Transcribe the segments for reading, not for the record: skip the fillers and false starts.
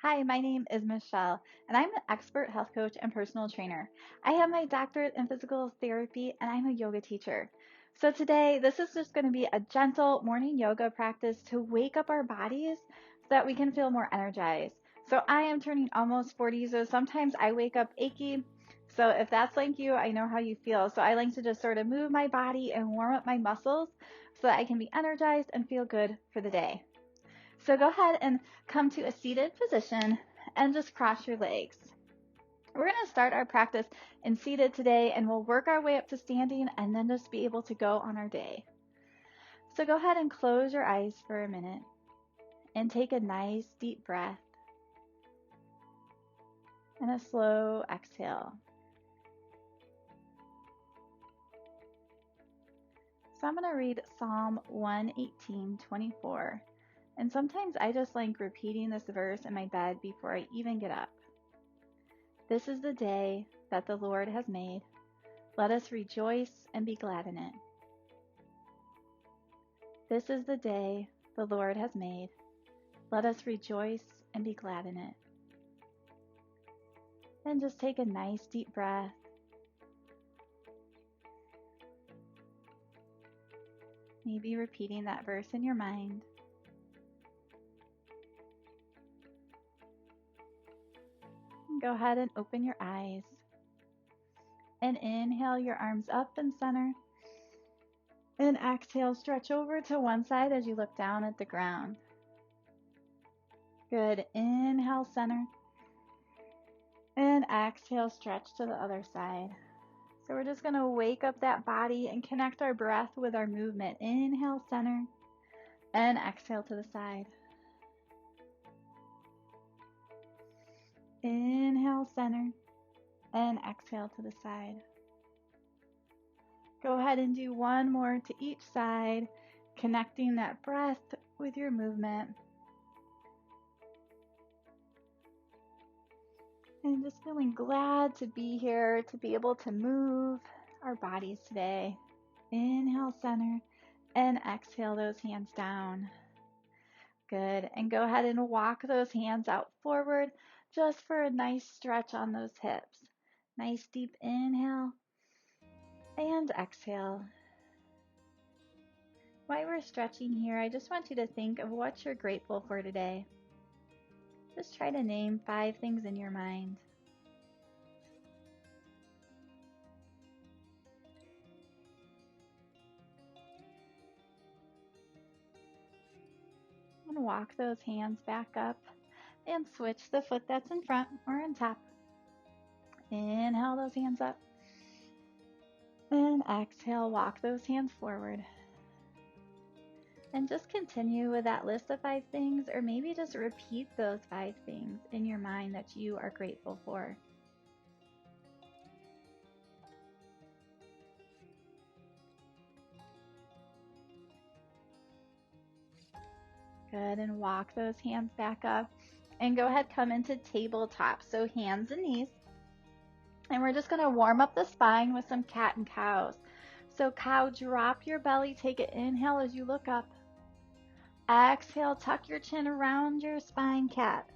Hi, my name is Michelle, and I'm an expert health coach and personal trainer. I have my doctorate in physical therapy, and I'm a yoga teacher. So today, this is just going to be a gentle morning yoga practice to wake up our bodies so that we can feel more energized. So I am turning almost 40, so sometimes I wake up achy. So if that's like you, I know how you feel. So I like to just sort of move my body and warm up my muscles so that I can be energized and feel good for the day. So go ahead and come to a seated position and just cross your legs. We're going to start our practice in seated today, and we'll work our way up to standing and then just be able to go on our day. So go ahead and close your eyes for a minute and take a nice deep breath and a slow exhale. So I'm going to read Psalm 118:24. And sometimes I just like repeating this verse in my bed before I even get up. This is the day that the Lord has made. Let us rejoice and be glad in it. This is the day the Lord has made. Let us rejoice and be glad in it. And just take a nice deep breath. Maybe repeating that verse in your mind. And go ahead and open your eyes. And inhale your arms up and center. And exhale, stretch over to one side as you look down at the ground. Good. Inhale, center. And exhale, stretch to the other side. So we're just going to wake up that body and connect our breath with our movement. Inhale, center. And exhale to the side. Inhale, center. And exhale to the side. Go ahead and do one more to each side, connecting that breath with your movement. And just feeling glad to be here, to be able to move our bodies today. Inhale, center, and exhale those hands down. Good. And go ahead and walk those hands out forward just for a nice stretch on those hips. Nice deep inhale and exhale. While we're stretching here, I just want you to think of what you're grateful for today. Just try to name 5 things in your mind. And walk those hands back up and switch the foot that's in front or on top. Inhale those hands up. And exhale, walk those hands forward. And just continue with that list of 5 things, or maybe just repeat those 5 things in your mind that you are grateful for. Good, and walk those hands back up. And go ahead, come into tabletop, so hands and knees. And we're just going to warm up the spine with some cat and cows. So cow, drop your belly, take an inhale as you look up. Exhale, tuck your chin around your spine, cat.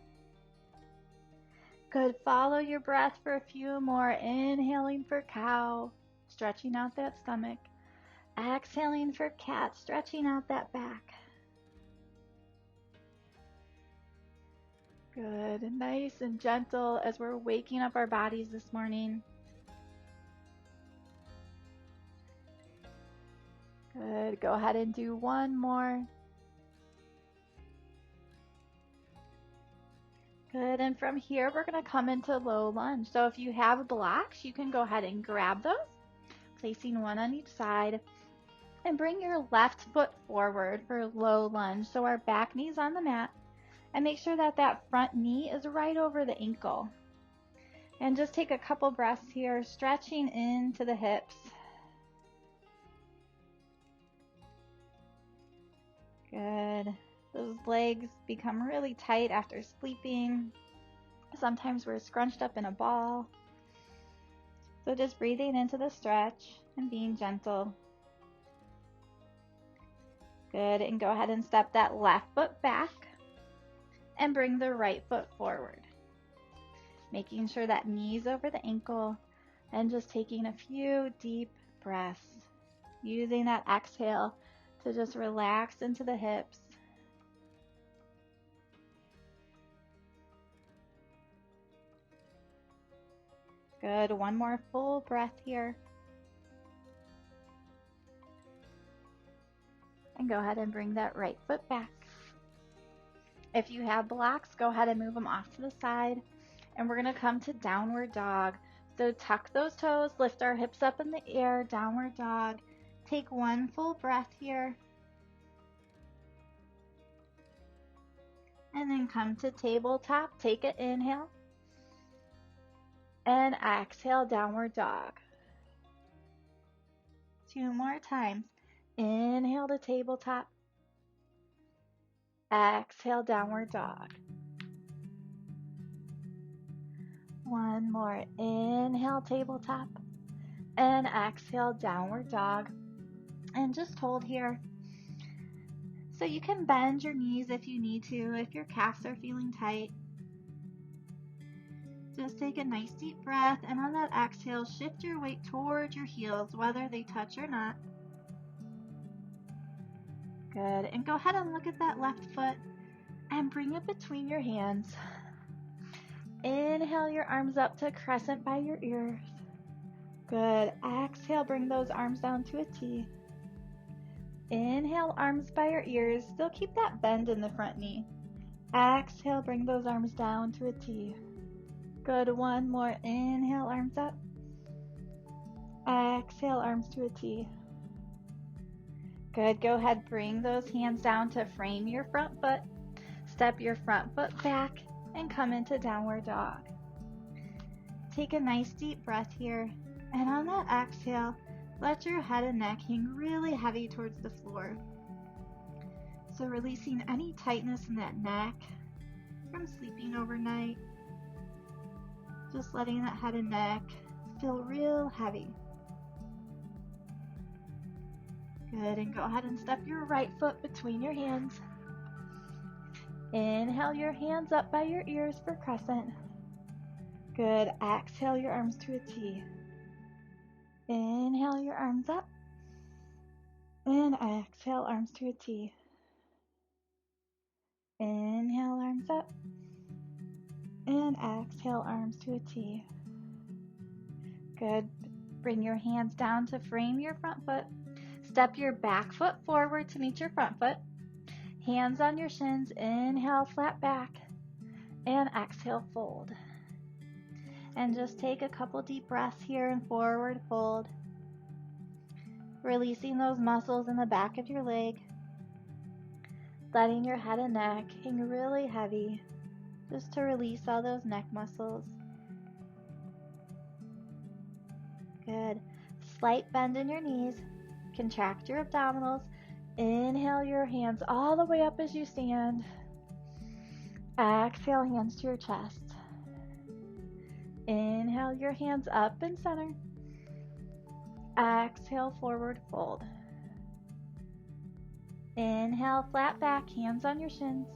Good, follow your breath for a few more. Inhaling for cow, stretching out that stomach. Exhaling for cat, stretching out that back. Good, and nice and gentle as we're waking up our bodies this morning. Good, go ahead and do one more. Good, and from here we're going to come into low lunge. So if you have blocks, you can go ahead and grab those, placing one on each side, and bring your left foot forward for low lunge. So our back knee's on the mat, and make sure that that front knee is right over the ankle. And just take a couple breaths here, stretching into the hips. Good. Those legs become really tight after sleeping. Sometimes we're scrunched up in a ball. So just breathing into the stretch and being gentle. Good, and go ahead and step that left foot back. and bring the right foot forward. Making sure that knee's over the ankle and just taking a few deep breaths. Using that exhale to just relax into the hips. Good. One more full breath here. And go ahead and bring that right foot back. If you have blocks, go ahead and move them off to the side. And we're going to come to downward dog. So tuck those toes, lift our hips up in the air, downward dog. Take one full breath here. And then come to tabletop. Take an inhale. And exhale, downward dog. 2 more times. Inhale to tabletop. Exhale, downward dog. 1 more. Inhale, tabletop. And exhale, downward dog. And just hold here. So you can bend your knees if you need to, if your calves are feeling tight. Just take a nice deep breath, and on that exhale, shift your weight towards your heels, whether they touch or not. Good. And go ahead and look at that left foot and bring it between your hands. Inhale your arms up to crescent by your ears. Good. Exhale, bring those arms down to a T. Inhale, arms by your ears. Still keep that bend in the front knee. Exhale, bring those arms down to a T. Good. 1 more. Inhale, arms up. Exhale, arms to a T. Good. Go ahead, bring those hands down to frame your front foot. Step your front foot back and come into downward dog. Take a nice deep breath here. And on that exhale, let your head and neck hang really heavy towards the floor. So releasing any tightness in that neck from sleeping overnight. Just letting that head and neck feel real heavy. Good, and go ahead and step your right foot between your hands. Inhale your hands up by your ears for crescent. Good, exhale your arms to a T. Inhale your arms up. And exhale arms to a T. Inhale arms up. And exhale arms to a T. Good. Bring your hands down to frame your front foot. Step your back foot forward to meet your front foot. Hands on your shins. Inhale, flat back. And exhale, fold. And just take a couple deep breaths here and forward fold. Releasing those muscles in the back of your leg. Letting your head and neck hang really heavy, just to release all those neck muscles. Good. Slight bend in your knees. Contract your abdominals. Inhale your hands all the way up as you stand. Exhale, hands to your chest. Inhale your hands up and center. Exhale, forward fold. Inhale, flat back, hands on your shins.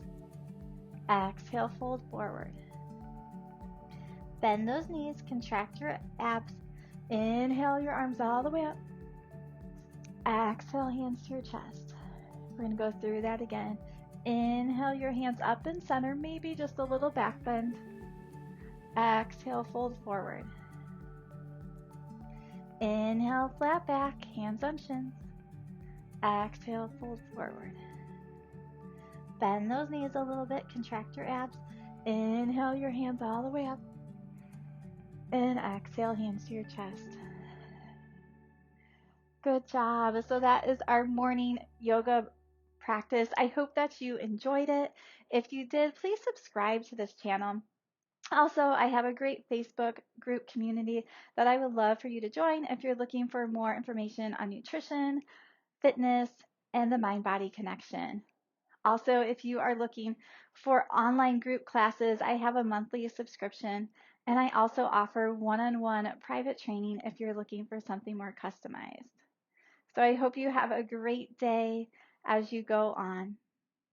Exhale, fold forward. Bend those knees, contract your abs. Inhale your arms all the way up. Exhale, hands to your chest. We're going to go through that again. Inhale your hands up and center, maybe just a little back bend. Exhale, fold forward. Inhale, flat back, hands on shins. Exhale, fold forward. Bend those knees a little bit, contract your abs. Inhale your hands all the way up. And exhale, hands to your chest. Good job. So that is our morning yoga practice. I hope that you enjoyed it. If you did, please subscribe to this channel. Also, I have a great Facebook group community that I would love for you to join if you're looking for more information on nutrition, fitness, and the mind-body connection. Also, if you are looking for online group classes, I have a monthly subscription, and I also offer one-on-one private training if you're looking for something more customized. So I hope you have a great day as you go on.